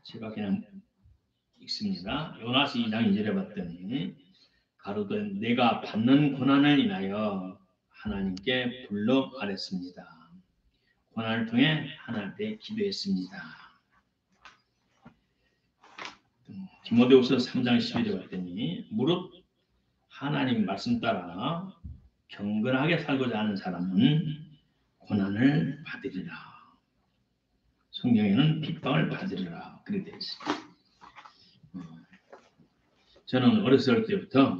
제가 그냥 읽습니다. 요나스 2장 2절에 봤더니 가로되 내가 받는 고난을 인하여 하나님께 불러 아랬습니다. 고난을 통해 하나님께 기도했습니다. 디모데후서 3장 12절에 봤더니 무릇 하나님 말씀 따라 경건하게 살고자 하는 사람은 고난을 받으리라. 성경에는 핍박을 받으리라 그렇게 되어 있습니다. 저는 어렸을 때부터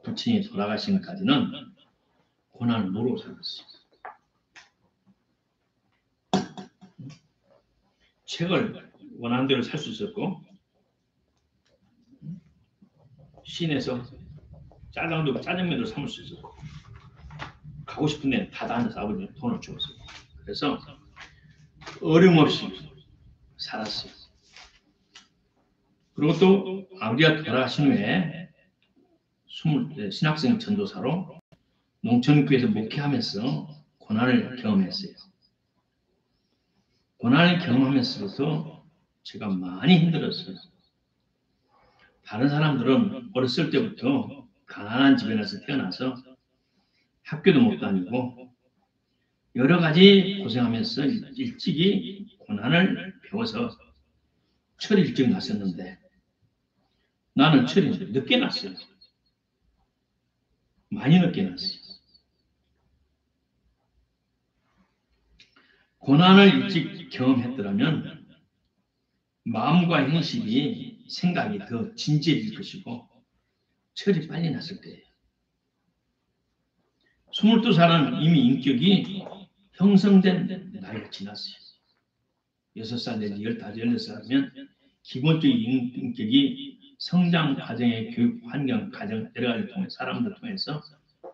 부친이 돌아가시기까지는 고난을 모르고 살았어요. 책을 원하는 대로 살 수 있었고 시내에서 짜장면도 사물 수 있었고 가고 싶은 데는 다 다녀서 아버지는 돈을 주었어요. 그래서 어림없이 살았어요. 그리고 또 아버지가 돌아가신 후에 신학생 전도사로 농촌교회에서 목회하면서 고난을 경험했어요. 고난을 경험하면서부터 제가 많이 힘들었어요. 다른 사람들은 어렸을 때부터 가난한 집에서 태어나서 학교도 못 다니고 여러 가지 고생하면서 일찍이 고난을 배워서 철 일찍 났었는데 나는 철이 늦게 났어요. 많이 늦게 났어요. 고난을 일찍 경험했더라면 마음과 행실이 생각이 더 진지해질 것이고 철이 빨리 났을 거예요. 22살은 이미 인격이 형성된 나이가 지났어요. 6살 내지 15, 16살이면 기본적인 인격이 성장 과정의 교육 환경, 가정 여러 가지를 통해 사람들을 통해서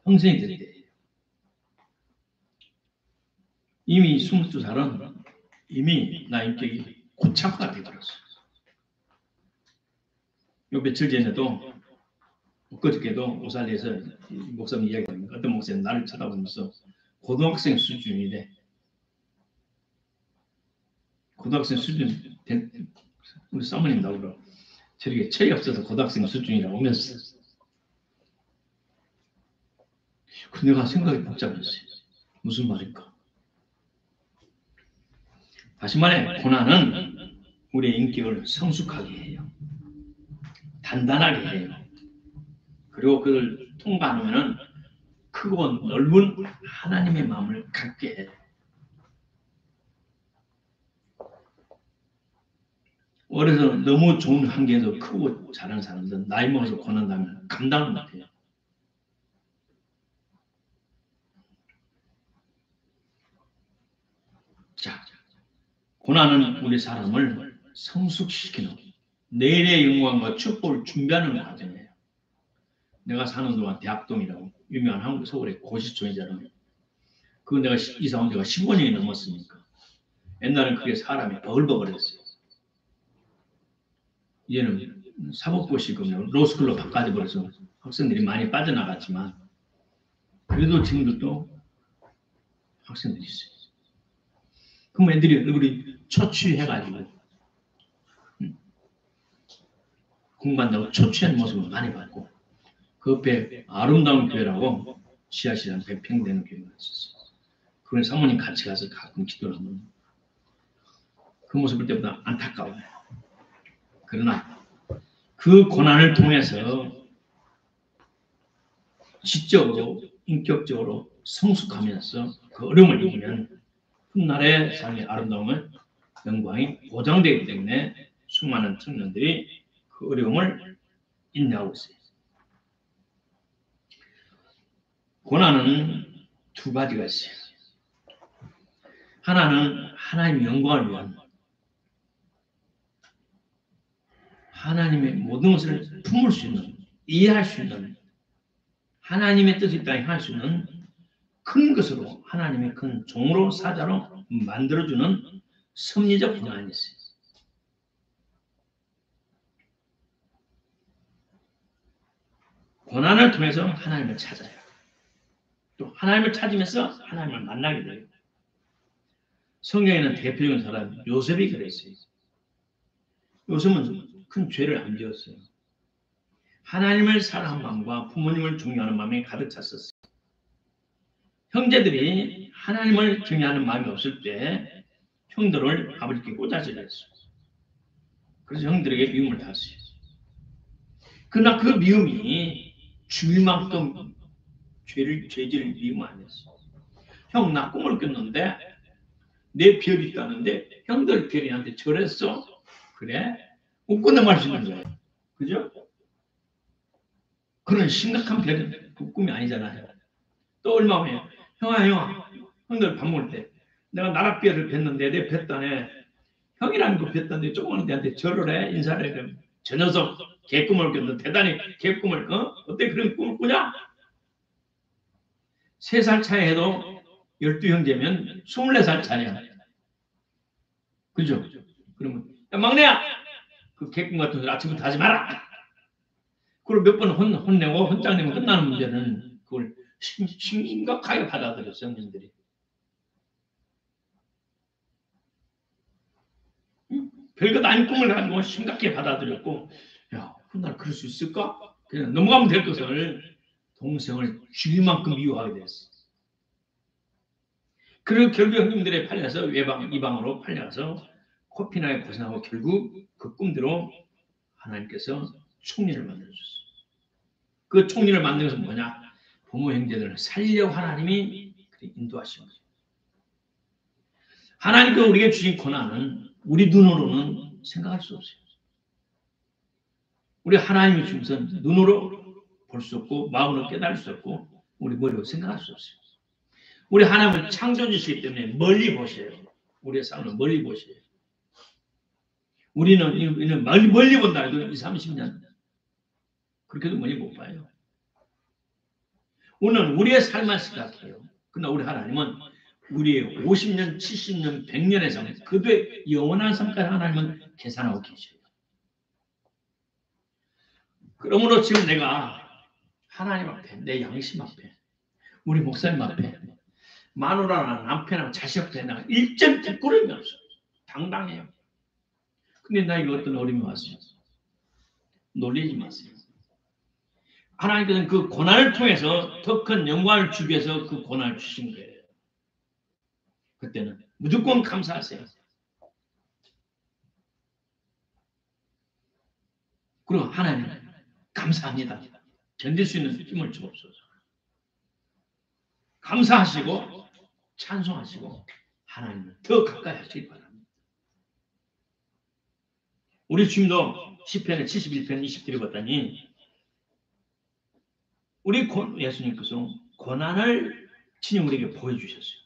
형성이 될 때예요. 이미 22살은 이미 나 인격이 고착화가 되어버렸어요. 요 며칠 전에도 엊그저께도 오살리에서 목사님 이야기합니다. 어떤 목사님 나를 쳐다보면서 고등학생 수준이래. 고등학생 수준 된 우리 사모님 나오더라고. 저렇게 철이 없어서 고등학생 수준이라고 하면서 그 내가 생각이 복잡했어요. 무슨 말일까? 다시 말해 고난은 우리의 인격을 성숙하게 해요. 단단하게 해요. 그리고 그걸 통과하면 크고 넓은 하나님의 마음을 갖게 해요. 어려서 너무 좋은 환경에서 크고 자란 사람들은 나이 먹어서 고난다면 감당을 못해요. 자, 고난은 우리 사람을 성숙시키는 내일의 영광과 축복을 준비하는 과정이에요. 내가 사는 동안 대학동이라고 유명한 한국 서울의 고시촌이잖아요. 그거 내가 이사 온 지가 15년이 넘었으니까 옛날엔 그게 사람이 버글버글했어요. 이제는 사법고시군요. 로스쿨로 바꿔버려서 학생들이 많이 빠져나갔지만 그래도 지금도 학생들이 있어요. 그럼 애들이 우리 초취해가지고 공부한다고 초취한 모습을 많이 봤고 그 옆에 아름다운 교회라고 지하실 한 100평 되는 교회가 있었어요. 그건 사모님 같이 가서 가끔 기도를 하면 그 모습을 때보다 안타까워요. 그러나 그 고난을 통해서 지적으로 인격적으로 성숙하면서 그 어려움을 이기면 훗날의 삶의 아름다움은 영광이 보장되기 때문에 수많은 청년들이 그 어려움을 인내하고 있어요. 고난은 두 가지가 있어요. 하나는 하나님의 영광을 위한 하나님의 모든 것을 품을 수 있는, 이해할 수 있는 하나님의 뜻을 따라 할 수 있는 큰 것으로 하나님의 큰 종으로 사자로 만들어주는 섭리적 고난이 있어요. 고난을 통해서 하나님을 찾아요. 또 하나님을 찾으면서 하나님을 만나게 돼요. 성경에는 대표적인 사람 요셉이 그랬어요. 요즘은 큰 죄를 안 지었어요. 하나님을 사랑하는 마음과 부모님을 존경하는 마음이 가득 찼었어요. 형제들이 하나님을 존경하는 마음이 없을 때 형들을 아버지께 꼬자지를 했어요. 그래서 형들에게 미움을 탔어요. 그러나 그 미움이 죽일 만큼 죄질을 미움 안 했어. 형, 나 꿈을 꿨는데 내 별이 있다는데 형들 별이 나한테 절했어. 그래? 웃고 넘어갈 수 있는 거예요. 그죠? 그런 심각한 별은 그 꿈이 아니잖아요. 또 얼마 후에 형아 형들 밥 먹을 때 내가 나락별을 뵀는데 내 뵀다네 형이라는 거 뵀던데 조그만 데한테 절을 해 인사를 해. 저 녀석 개꿈을 꿨는데 대단히 개꿈을 어때 그런 꿈을 꾸냐? 3살 차이 해도 12형제면 24살 차이야. 그죠? 그러면 야, 막내야 그 개꿈 같은 소리 아침부터 하지 마라. 그걸 몇 번 혼내고 혼장내면 끝나는 문제는 그걸 심각하게 받아들였어요, 형님들이. 별것 아닌 꿈을 가지고 심각하게 받아들였고, 야, 훗날 그럴 수 있을까? 그냥 넘어가면 될 것을 동생을 죽일 만큼 미워하게 됐어. 그리고 결국 형님들의 팔려서 이방으로 팔려서 코피나에 고생하고 결국 그 꿈대로 하나님께서 총리를 만들어줬어요. 그 총리를 만든 것은 뭐냐? 부모 형제들을 살려고 하나님이 인도하신 거죠. 하나님께서 우리에게 주신 고난은 우리 눈으로는 생각할 수 없어요. 우리 하나님이 주신 것은 눈으로 볼 수 없고 마음으로 깨달을 수 없고 우리 머리로 생각할 수 없어요. 우리 하나님은 창조주시기 때문에 멀리 보셔요. 우리의 삶을 멀리 보셔요. 우리는 멀리 본다 해도 20, 30년 그렇게도 멀리 못 봐요. 우리는 우리의 삶만 생각해요. 그러나 우리 하나님은 우리의 50년, 70년, 100년의 삶, 그들의 영원한 삶까지 하나님은 계산하고 계셔요. 그러므로 지금 내가 하나님 앞에, 내 양심 앞에, 우리 목사님 앞에, 마누라나 남편이나 자식 앞에 내가 일점 부끄러움이 없어요. 당당해요. 근데 나에게 어떤 어려움이 왔어요. 놀리지 마세요. 하나님께서는 그 고난을 통해서 더 큰 영광을 주기 위해서 그 고난을 주신 거예요. 그때는 무조건 감사하세요. 그리고 하나님 감사합니다. 견딜 수 있는 힘을 주옵소서. 감사하시고 찬송하시고 하나님을 더 가까이 하시기 바랍니다. 우리 주님도 시편의 71편 20절을 봤더니 우리 예수님께서 고난을 친히 우리에게 보여주셨어요.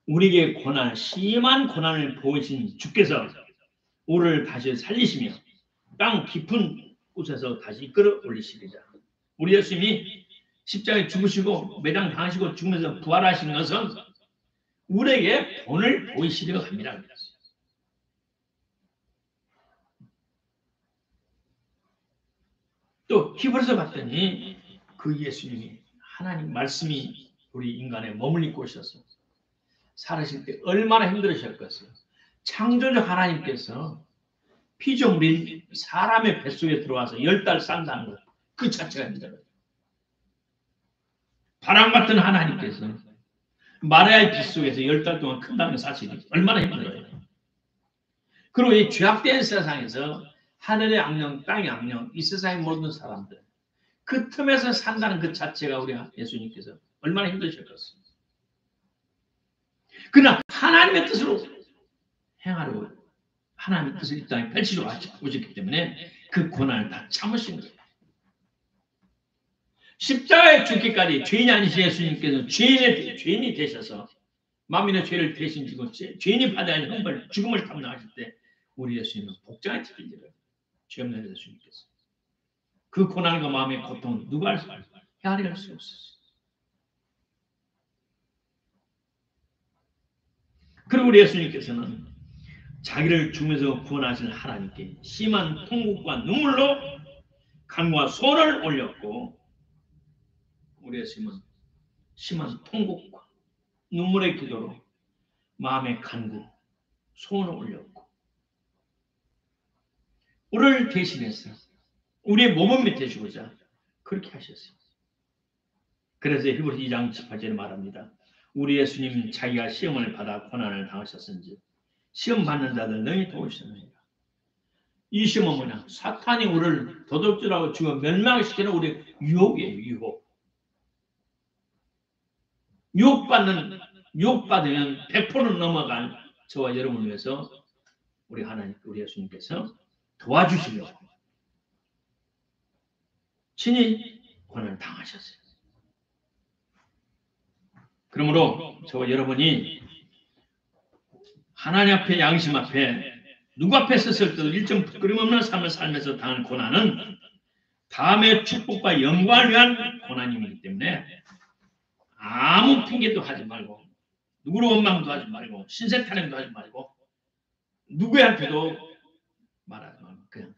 우리에게 심한 고난을 보이신 주께서 우리를 다시 살리시며 땅 깊은 곳에서 다시 이끌어 올리시리라. 우리 예수님이 십자가에 죽으시고 매장 당하시고 죽으면서 부활하신 것은 우리에게 본을 보이시려고 합니다. 또 히브리서 봤더니 그 예수님이 하나님 말씀이 우리 인간에 머물리고 오셔서 살으실 때 얼마나 힘들으셨겠어요. 창조주 하나님께서 피조물인 사람의 뱃속에 들어와서 10달 산다는 것, 그 자체가 힘들어요. 바람 같은 하나님께서 마리아의 뱃속에서 10달 동안 큰다는 사실이 얼마나 힘들어요. 그리고 이 죄악된 세상에서 하늘의 악령, 땅의 악령, 이 세상의 모든 사람들 그 틈에서 산다는 그 자체가 우리 예수님께서 얼마나 힘드셨겠어요. 그러나 하나님의 뜻으로 행하려고 하나님의 뜻을 이 땅에 펼치러 오셨기 때문에 그 고난을 다 참으신 거예요. 십자가에 죽기까지 죄인이 아니신 예수님께서 죄인이 되셔서 만민의 죄를 대신 지고 죄인이 받아야 할 형벌, 죽음을 담당하실 때 우리 예수님은 복장에 틀리더라고요. 죄 없는 예수님께서. 그 고난과 마음의 고통은 누가 헤아릴 수 없었어요. 그리고 우리 예수님께서는 자기를 죽으면서 구원하시는 하나님께 심한 통곡과 눈물로 간구와 소원을 올렸고 우리 예수님은 심한 통곡과 눈물의 기도로 마음의 간구, 소원을 올렸고 우리를 대신해서 우리의 모범이 되시고자 그렇게 하셨어요. 그래서 히브리서 2장 18절에 말합니다. 우리 예수님 자기가 시험을 받아 고난을 당하셨은지 시험 받는 자들 능히 도우시느니라. 이 시험은 뭐냐? 사탄이 우리를 도둑질하고 죽어 멸망시키는 우리 유혹이에요. 유혹. 유혹받으면 100% 넘어간 저와 여러분을 위해서 우리 하나님, 우리 예수님께서 도와주시려고 친히 고난을 당하셨어요. 그러므로 저와 여러분이 하나님 앞에, 양심 앞에, 누구 앞에 섰을 때도 일정 부끄럼 없는 삶을 살면서 당한 고난은 다음의 축복과 영광을 위한 고난이기 때문에 아무 핑계도 하지 말고, 누구를 원망도 하지 말고, 신세 타령도 하지 말고, 누구한테도 말하지 말고 그냥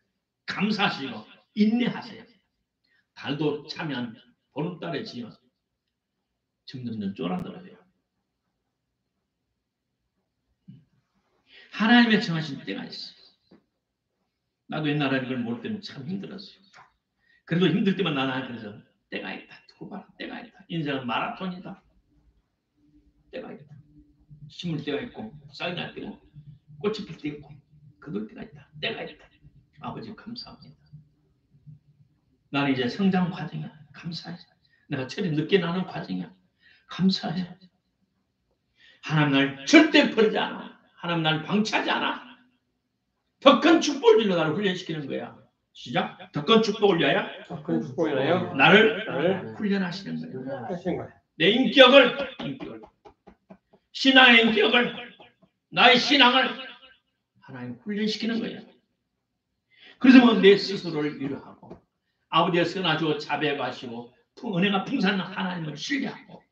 감사하시고 인내하세요. 달도 차면 보름달에 지어 점점점 쫄아들어요. 하나님의 정하신 때가 있어요. 나도 옛날에 이걸 모를 때는 참 힘들었어요. 그래도 힘들 때만 나는 그래서 때가 있다. 두고 봐라. 때가 있다. 인생은 마라톤이다. 때가 있다. 심을 때가 있고 싹이 날 때고 꽃이 필 때 있고 그럴 때가 있다. 때가 있다. 아버지 감사합니다. 나는 이제 성장 과정이야. 감사해. 내가 철이 늦게 나는 과정이야. 감사해. 하나님 날 절대 버리지 않아. 하나님 날 방치하지 않아. 더 큰 축복을 주려 나를 훈련시키는 거야. 시작. 더 큰 축복을 위하여 나를 훈련하시는 거야. 내 인격을 신앙의 인격을 나의 신앙을 하나님 훈련시키는 거야. 그래서 뭐 내 스스로를 위로하고 아버지의 선하시고 자비하시고 은혜가 풍성한 하나님을 신뢰하고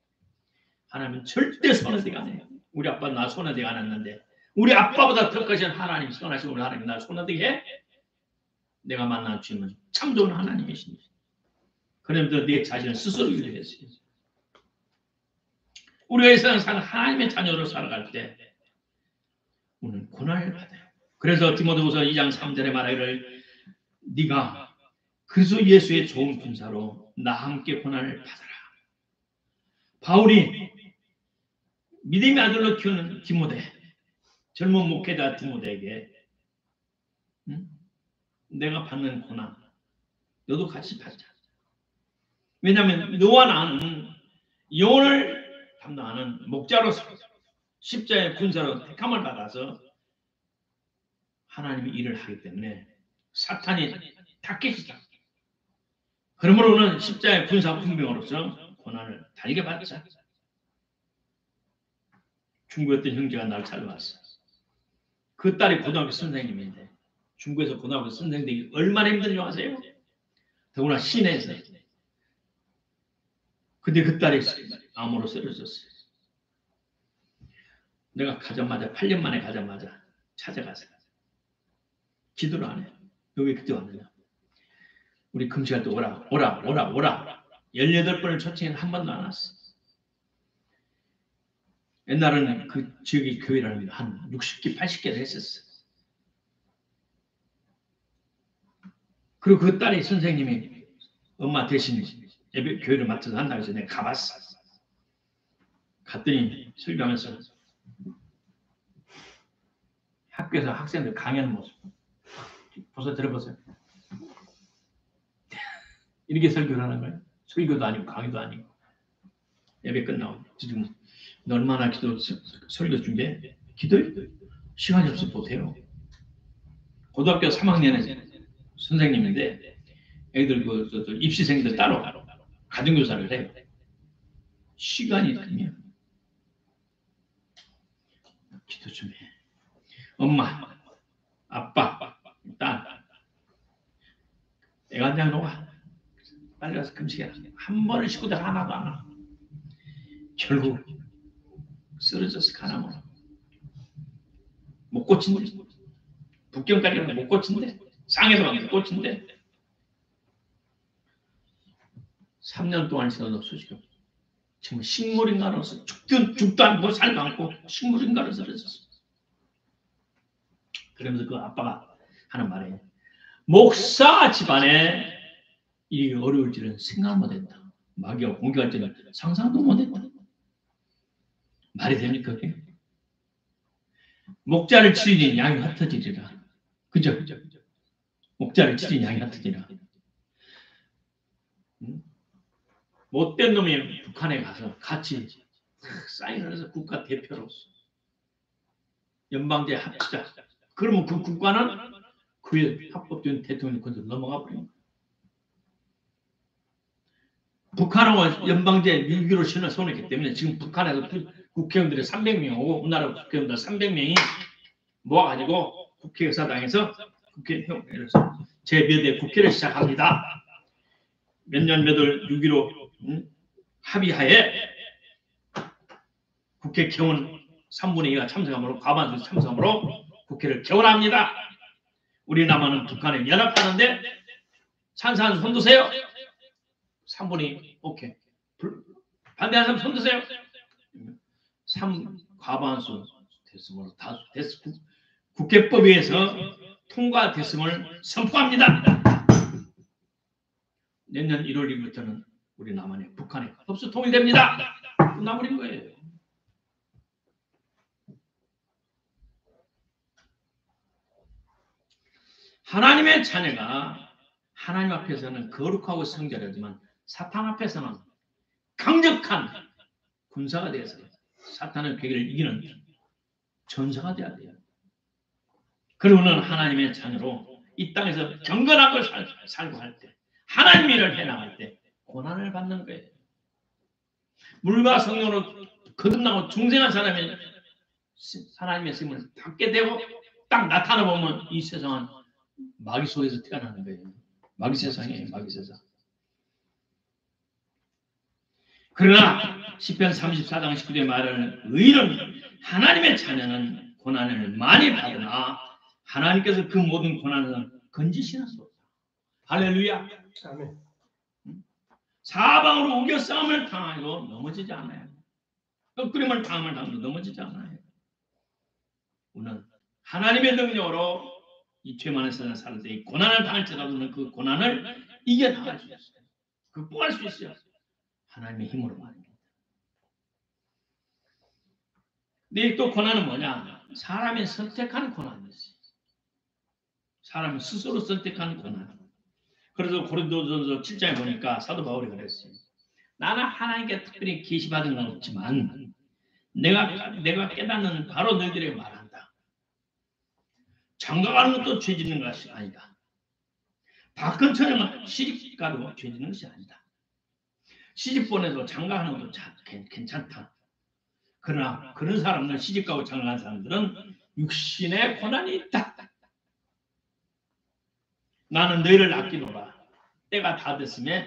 하나님은 절대 손해되지 않아요. 우리 아빠는 나 손해되지 않았는데 우리 아빠보다 더 크신 하나님 선하시고 우리 하나님 나 손해되게 해? 내가 만난 주님은 참 좋은 하나님이십니다. 그러면서 내 자신을 스스로 위로했어요. 우리가 이 세상 사는 하나님의 자녀로 살아갈 때 우리는 고난을 받아요. 그래서 디모데후서 2장 3절에 말하기를 네가 그리스도 예수의 좋은 군사로 나와 함께 고난을 받아라. 바울이 믿음의 아들로 키우는 디모데, 젊은 목회자 디모데에게 내가 받는 고난 너도 같이 받자. 왜냐하면 너와 나는 영혼을 담당하는 목자로서 십자의 군사로 택함을 받아서 하나님이 일을 하기 때문에 사탄이 타켓이다. 그러므로는 십자의 군사 군병으로서 고난을 달게 받자. 중국에 있던 형제가 나를 찾아왔어. 그 딸이 고등학교 선생님인데 중국에서 고등학교 선생님 되기 얼마나 힘든지 아세요? 더구나 시내에서. 근데 그 딸이 암으로 쓰러졌어요. 내가 가자마자 8년 만에 가자마자 찾아가서 기도를 안 해요. 여기 그때 왔느냐? 우리 금식할 때 오라 18번을 초청했는데 한 번도 안 왔어. 옛날에는 그 지역의 교회라는 게 한 60개, 80개를 했었어. 그리고 그 딸이 선생님이 엄마 대신 예배 교회를 맡아서 한다고 해서 내가 가봤어. 갔더니 설교하면서 학교에서 학생들 강의하는 모습 벌써 들어보세요. 이렇게 설교를 하는 거예요. 설교도 아니고 강의도 아니고 예배 끝나고 지금 너 얼마나 기도 설교 준비해? 기도 시간이 없어 못해요. 고등학교 3학년에 선생님인데 애들 그 입시생들 따로 가정교사를 해요. 시간이 되면 기도 좀 해. 엄마, 아빠, 딸, 애간장 놓아. 빨리 가서 금식해라. 한 번을 식구들 하나도 안 와. 결국 쓰러져서 가나무로 못 고친대. 북경까지 가서 못 고친대. 쌍에서 가면 못 고친대. 3년 동안 있어도 소식이 없어. 정말 식물인간으로서 죽도 않고 살도 않고 식물인간으로 쓰러졌어. 그러면서 그 아빠가 하는 말이에요. 목사 집안에 이 어려울 줄은 생각 못했다. 마귀와 공격할 줄은 상상도 못했다. 말이 됩니까? 그게? 목자를 치리니 양이 흩어지리라. 그죠? 목자를 치리니 양이 흩어지리라. 못된 놈이 북한에 가서 같이 사인을 해서 국가 대표로서 연방제 합치자. 그러면 그 국가는 그의 합법적인 대통령 권으로 넘어가 버립니다. 북한하고 연방제 밀기로 신을 손했기 때문에 지금 북한에서 국회의원들이 300명 오고 우리나라 국회의원들 300명이 모아가지고 국회의사당에서 국회의원에서 제4대 국회를 시작합니다. 몇 년 몇월 6.15 합의하에 국회 개원 3분의 2가 참석함으로 과반수 참석함으로 국회를 개원합니다. 우리 남한은 북한에 연합하는데 찬성하는 손 드세요. 3분의 2 오케이. 반대하는 사람 손 드세요. 3 과반수 됐음으로 다수 국회법에 의해서 통과됐음을 선포합니다. 내년 1월 1일부터는 우리 남한에 북한에 흡수 통일됩니다. 끝나버린 거예요. 하나님의 자녀가 하나님 앞에서는 거룩하고 성결하지만 사탄 앞에서는 강력한 군사가 되어서 사탄의 괴계를 이기는 전사가 되어야 돼요. 그리고는 하나님의 자녀로 이 땅에서 경건하고 살고 할 때 하나님 일을 해나갈 때 고난을 받는 거예요. 물과 성령으로 거듭나고 중생한 사람이 하나님의 쓰임을 받게 되고 딱 나타나 보면 이 세상은 마귀 속에서 태어나는 거예요. 마귀 세상이에요. 마귀 세상. 그러나 시편 34장 19절에 말하는 의인은 하나님의 자녀는 고난을 많이 받으나 하나님께서 그 모든 고난을 건지시는 할렐루야. 아멘. 사방으로 우겨 싸움을 당하고 넘어지지 않아요. 꺾으림을 당하면 넘어지지 않아요. 우리는 하나님의 능력으로 이 죄만의 세상에 살 때 이 고난을 당할지라도 그 고난을 이겨나갈 수 있어요. 극복할 수 있어요. 하나님의 힘으로 말입니다. 근데 또 고난은 뭐냐? 사람이 선택한 고난이 있어요. 사람이 스스로 선택한 고난. 그래서 고린도전서 7장에 보니까 사도 바울이 그랬어요. 나는 하나님께 특별히 계시받은 건 없지만 내가 깨닫는 바로 너희들에게 말한다. 장가가는 것도 죄 짓는 것이 아니다. 박근 처녀가 시집가도 죄 짓는 것이 아니다. 시집 보내도 장가하는 것도 괜찮다. 그러나 그런 사람들, 시집가고 장가한 사람들은 육신의 고난이 있다. 나는 너희를 아끼노라. 때가 다 됐으면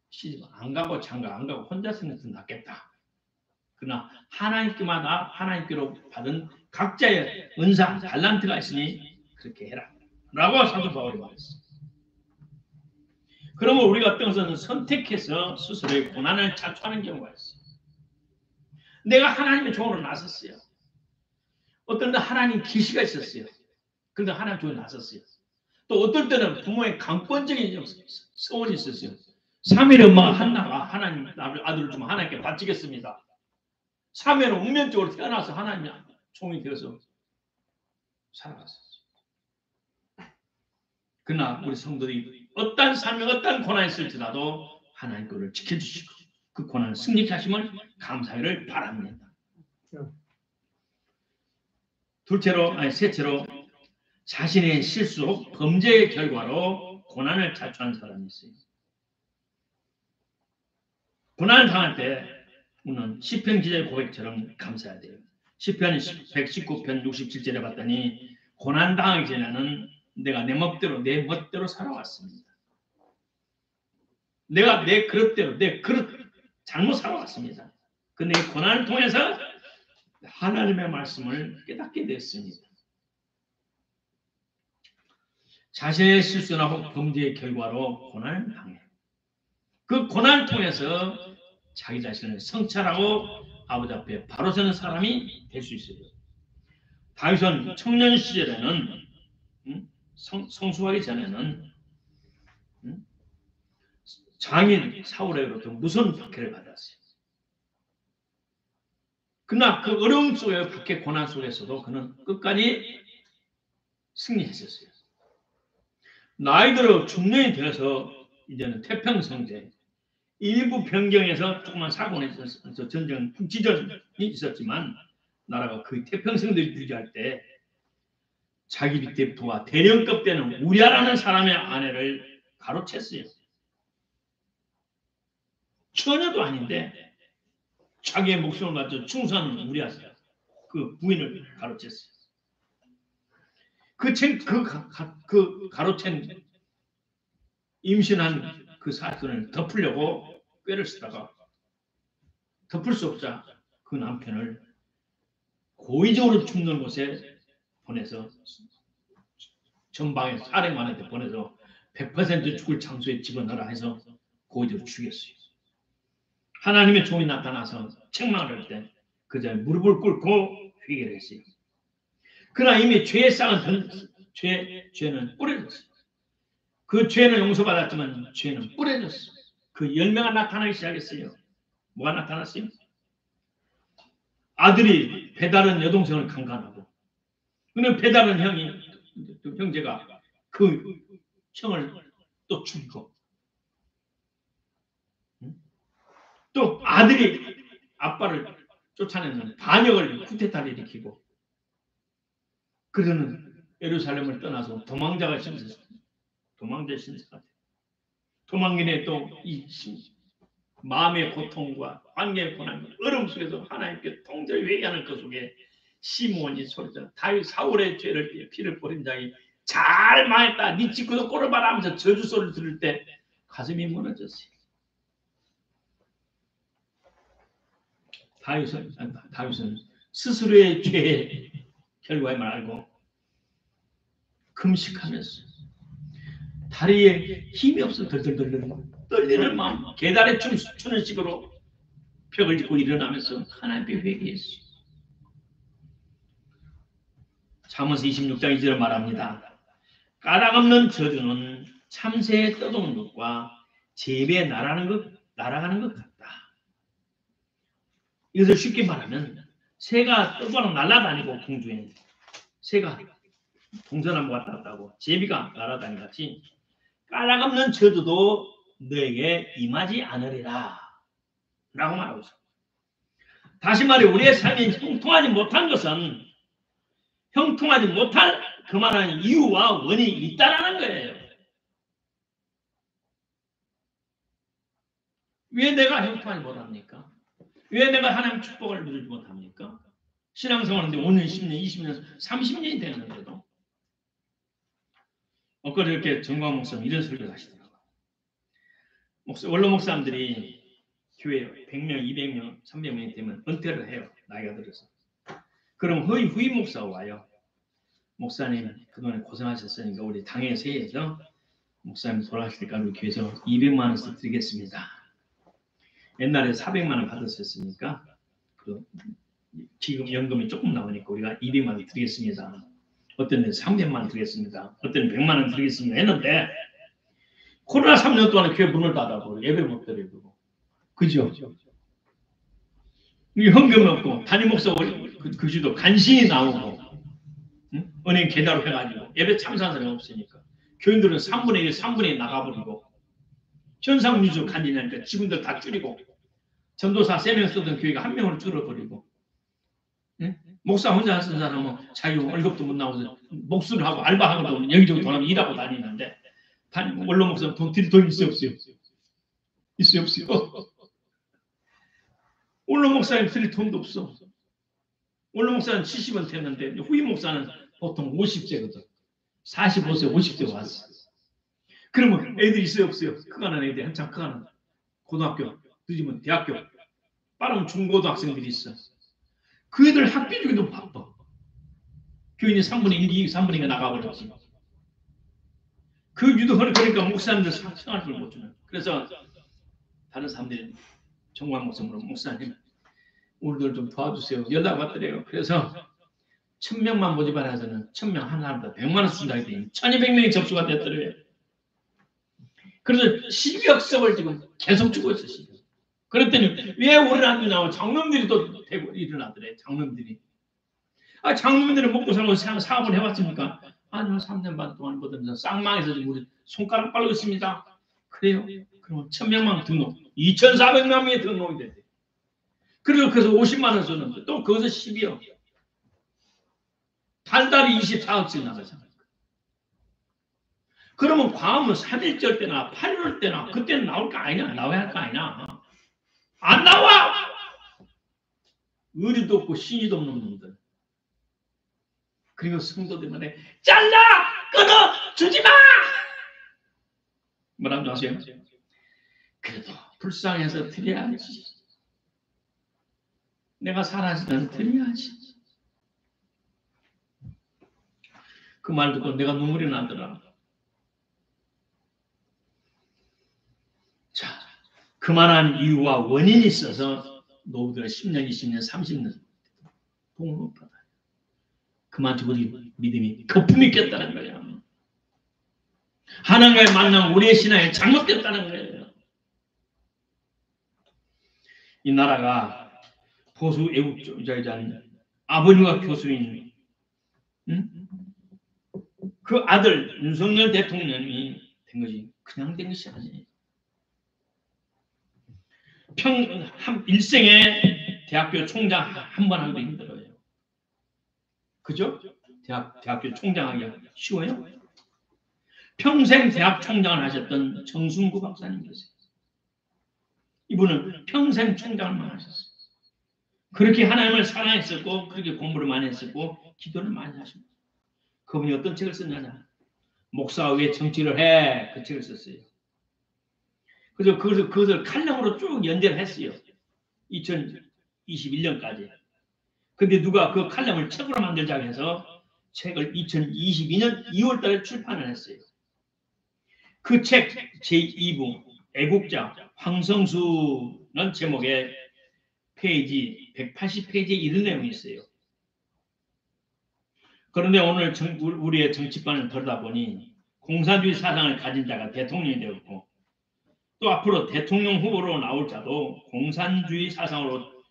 시집 안 가고 장가 안 가고 혼자 쓰는 것은 낫겠다. 그러나 하나님께로 받은 각자의 은사, 달란트가 있으니 그렇게 해라. 라고 사도 바울이 말했어요. 그러면 우리가 어떤 것은 선택해서 스스로의 고난을 자초하는 경우가 있어요. 내가 하나님의 종으로 나섰어요. 어떤 때 하나님 계시가 있었어요. 그런데 하나님 종으로 나섰어요. 또 어떨 때는 부모의 강권적인 소원이 있었어요. 3일 엄마 한나가 하나님 아들을 주면 하나님께 바치겠습니다. 3일은 운명적으로 태어나서 하나님의 종이 되어서 살아갔었어요. 그러나 우리 성도들이 어떤 삶에 어떤 고난이 있을지라도 하나님 거를 지켜주시고 그 고난을 승리케 하심을 감사하기를 바랍니다. 셋째로 자신의 실수, 범죄의 결과로 고난을 자초한 사람이 있어요. 고난을 당할 때 우리는 시편 기자의 고백처럼 감사해야 돼요. 시편 119편 67절에 봤더니 고난 당하기 전에는 내가 내 멋대로 살아왔습니다. 내가 내 그릇대로 잘못 살아왔습니다. 근데 이 고난을 통해서 하나님의 말씀을 깨닫게 됐습니다. 자신의 실수나 범죄의 결과로 고난을 당해. 그 고난을 통해서 자기 자신을 성찰하고 아버지 앞에 바로 서는 사람이 될 수 있어요. 다윗은 청년 시절에는 성수하기 전에는 장인 사울에게로부터 무서운 박해를 받았어요. 그러나 그 어려움 속에 박해 고난 속에서도 그는 끝까지 승리했었어요. 나이 들어 중년이 되어서 이제는 태평성제 일부 변경에서 조그만 사고가 있어서 전쟁 지전이 있었지만 나라가 그 태평성제를 유지할 때 자기 밑에 부하 대령급 되는 우리아라는 사람의 아내를 가로챘어요. 처녀도 아닌데 자기의 목숨을 바쳐 충성하는 우리아 그 부인을 가로챘어요. 그 가로챈 임신한 그 사건을 덮으려고 꾀를 쓰다가 덮을 수 없자 그 남편을 고의적으로 죽는 곳에 보내서 전방에 사령관한테 보내서 100% 죽을 장소에 집어넣으라 해서 고의적으로 죽였어요. 하나님의 종이 나타나서 책망을 할 때 그 자리에 무릎을 꿇고 회개를 했어요. 그러나 이미 죄의 싹은 죄는 뿌려졌어요. 그 죄는 용서받았지만 죄는 뿌려졌어요. 그 열매가 나타나기 시작했어요. 뭐가 나타났어요? 아들이 배다른 여동생을 강간하고 그는 배다른 형제가 그 형을 또 죽이고 또 아들이 아빠를 쫓아내는 반역을 쿠데타를 일으키고 그러는 예루살렘을 떠나서 도망자가 신세가 도망자 신세가 도망인의 또 이 마음의 고통과 관계의 고난, 어려움 속에서 하나님께 통제를 회개하는 그 속에 시므온이 소리잖아. 다윗 사울의 죄를 피를 뿌린 자이 잘 망했다. 네 직구도 꼴을 봐라 하면서 저주 소리를 들을 때 가슴이 무너졌어요. 다윗은 스스로의 죄의 결과임을 알고 금식하면서 다리에 힘이 없어 덜덜덜 떨리는 마음 계단에 추는 식으로 벽을 짚고 일어나면서 하나님께 회개했어요. 잠언서 26장 2절에 말합니다. 까닭없는 저주는 참새에 떠도는 것과 제비에 날아가는 것 같다. 이것을 쉽게 말하면 새가 떠도는 날아다니고 공중에 새가 동서남북 왔다 갔다 하고 제비가 날아다니는 같이 까닭없는 저주도 너에게 임하지 않으리라 라고 말하고 있습니다. 다시 말해 우리의 삶이 형통하지 못한 것은 형통하지 못할 그만한 이유와 원인이 있다라는 거예요. 왜 내가 형통하지 못합니까? 왜 내가 하나님 축복을 누리지 못합니까? 신앙생활인데 5년, 10년, 20년, 30년이 되는데도 엊그제 이렇게 정광 목사님 이런 설교를 하시더라고요. 원로 목사님들이 교회 100명, 200명, 300명이 되면 은퇴를 해요. 나이가 들어서. 그럼 후임 목사가 와요. 목사님 그동안에 고생하셨으니까 우리 당회 회의에서 목사님 돌아가실 때까지 우리 교회에서 200만 원씩 드리겠습니다. 옛날에 400만 원 받았었으니까 그 지금 연금이 조금 나오니까 우리가 200만 원 드리겠습니다. 어떤 데는 300만 원 드리겠습니다. 어떤 데는 100만 원 드리겠습니다. 했는데 코로나 3년 동안 교회 문을 닫아버리고 예배 못 드리고 그죠? 현금 없고 담임 목사 그 주도 간신히 나오고 응? 은행 계좌로 해가지고 예배 참석한 사람이 없으니까 교인들은 3분의 1, 3분의 1 나가버리고 현상유주 간지니까 직원들 다 줄이고 전도사 3명 쓰던 교회가 1명으로 줄어버리고 응? 목사 혼자 쓴 사람은 자기 월급도 못 나오고 목수를 하고 알바하고 여기저기 돌아가면 일하고 다니는데 원로 목사는 돈 드릴 돈 있어요 없어요? 있어요 없어요? 원로 목사님 드릴 돈도 없어. 원로 목사는 70원 됐는데 후임 목사는 보통 50세거든. 45세, 50세 왔어. 그러면 애들 있어요 없어요? 크가는 애들 한참 크가는 고등학교, 늦으면 대학교, 빠르면 중고등학생들이 있어. 그 애들 학비 주기도 바빠. 교인이 3분의 1, 2, 3분의 1가 나가버렸지. 그 유도를 그러니까 목사님들 생활비를 못 주는. 그래서 다른 사람들이 정광 목사님으로 목사님 우리들 좀 도와주세요. 연락 왔더래요. 그래서 1000명만 모집하라서는 1000명 한 사람당 100만 원 준다 했더니 1200명이 접수가 됐더래요. 그래서 12억 석을 지금 계속 주고 있었어요. 그랬더니 왜 우리는 안 주냐고 장로님들이 또 대고 일어나더래. 장로님들이. 장로님들은 먹고 살고 사업을 해왔습니까? 아니요, 3년 반 동안 보던 쌍망에서 지금 우리 손가락 빨고 있습니다. 그래요? 그럼 1000명만 등록, 2400명이 등록이 됐대. 그리고 그래서 50만 원 줬는데 또 거기서 12억. 달달이 24억씩 나가잖아요. 그러면 과음은 3.1절 때나 8.1절 때나 그때는 나올 거 아니냐? 나와야 할 거 아니냐? 안 나와! 의리도 없고 신의도 없는 놈들. 그리고 성도들만에 잘라! 끊어! 주지 마! 뭐라는 줄 아세요? 그래도 불쌍해서 드려야지. 내가 살아있으면 드려야지. 그 말 듣고 내가 눈물이 나더라. 자, 그만한 이유와 원인이 있어서 노부들은 10년, 20년, 30년 복을 못 받아요. 그만두고 우리 믿음이 거품이 있겠다는 거예요. 하나님과의 만남, 우리의 신앙이 잘못됐다는 거예요. 이 나라가 보수 애국주의자인 아버지가 교수인 그 아들 윤석열 대통령이 된 것이 그냥 된 것이 아니에요. 일생에 대학교 총장 한 번 하기도 힘들어요. 그죠? 대학교 총장하기가 쉬워요? 평생 대학 총장을 하셨던 정순구 박사님 계세요. 이분은 평생 총장을만 하셨어요. 그렇게 하나님을 사랑했었고 그렇게 공부를 많이 했었고 기도를 많이 하십니다. 그분이 어떤 책을 썼냐냐? 목사가 왜 정치를 해? 그 책을 썼어요. 그래서 그것을 칼럼으로 쭉 연재를 했어요. 2021년까지. 근데 누가 그 칼럼을 책으로 만들자고 해서 책을 2022년 2월 달에 출판을 했어요. 그 책 제2부 애국자 황성수는 제목에 페이지 180페이지에 이런 내용이 있어요. 그런데 오늘 우리의 정치판을 들여다보니 공산주의 사상을 가진 자가 대통령이 되었고 또 앞으로 대통령 후보로 나올 자도 공산주의 사상으로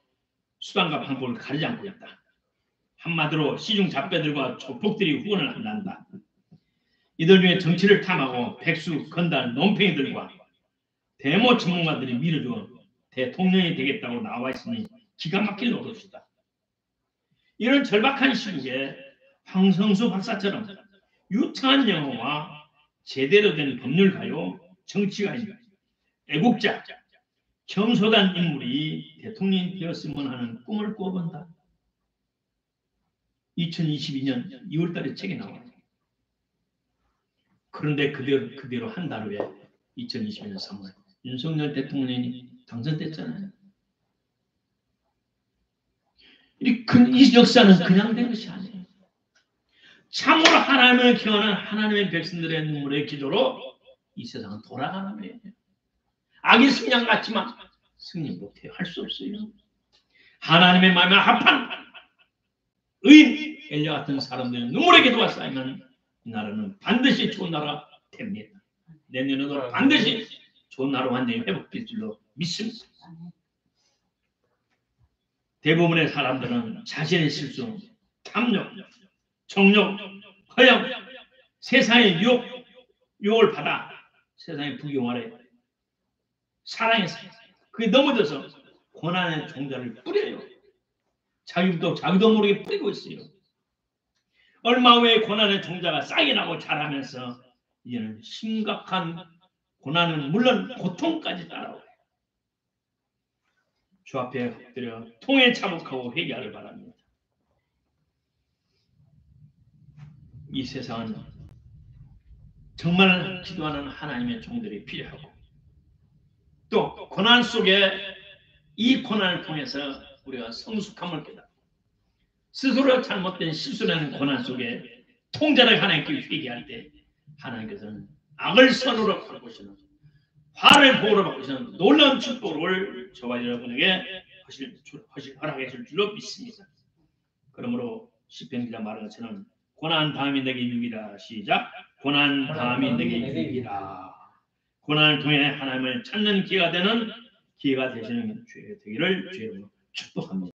수단과 방법을 가리지 않고 있다. 한마디로 시중 잡배들과 조폭들이 후원을 한단다. 이들 중에 정치를 탐하고 백수, 건달, 논팽이들과 대모 전문가들이 밀어주어 대통령이 되겠다고 나와 있으니 기가 막힐 노릇이다. 이런 절박한 시국에 황성수 박사처럼 유창한 영어와 제대로 된 법률가요, 정치가인, 애국자, 겸손한 인물이 대통령이 되었으면 하는 꿈을 꿔본다. 2022년 2월 달에 책이 나와요. 그런데 그대로 한 달 후에 2022년 3월 윤석열 대통령이 당선됐잖아요. 이 역사는 그냥 된 것이 아니에요. 참으로 하나님을 기원한 하나님의 백성들의 눈물의 기도로 이 세상은 돌아가는 거예요. 악이 승리한 것 같지만 승리 못해요. 할 수 없어요. 하나님의 마음에 합한 의인 엘리야 같은 사람들의 눈물의 기도가 쌓이면 이 나라는 반드시 좋은 나라 됩니다. 내년에도 반드시 좋은 나라 완전히 회복될 줄로 믿습니다. 대부분의 사람들은 자신의 실수, 탐욕, 정욕, 허영, 세상의 유혹을 받아 세상의 부귀영 아래 사랑해서 그게 넘어져서 고난의 종자를 뿌려요. 자기도 모르게 뿌리고 있어요. 얼마 후에 고난의 종자가 싹이 나고 자라면서 이제는 심각한 고난은 물론 고통까지 따라와요. 주 앞에 엎드려 통에 자복하고 회개하를 바랍니다. 이 세상은 정말 기도하는 하나님의 종들이 필요하고 또 고난 속에 이 고난을 통해서 우리가 성숙함을 깨닫고 스스로 잘못된 실수라는 고난 속에 통자를 하나님께 회개할 때 하나님께서는 악을 선으로 바꾸시는 화를 보호로 바꾸시는 놀라운 축복을 저와 여러분에게 허락해 줄 줄로 믿습니다. 그러므로 시편 기자 말한 것처럼 고난 다음이 내게 유익이라. 시작. 고난 다음이 내게 유익이라. 고난을 통해 하나님을 찾는 기회가 되는 기회가 되시는 주의 되기를 주의 이름으로 축복합니다.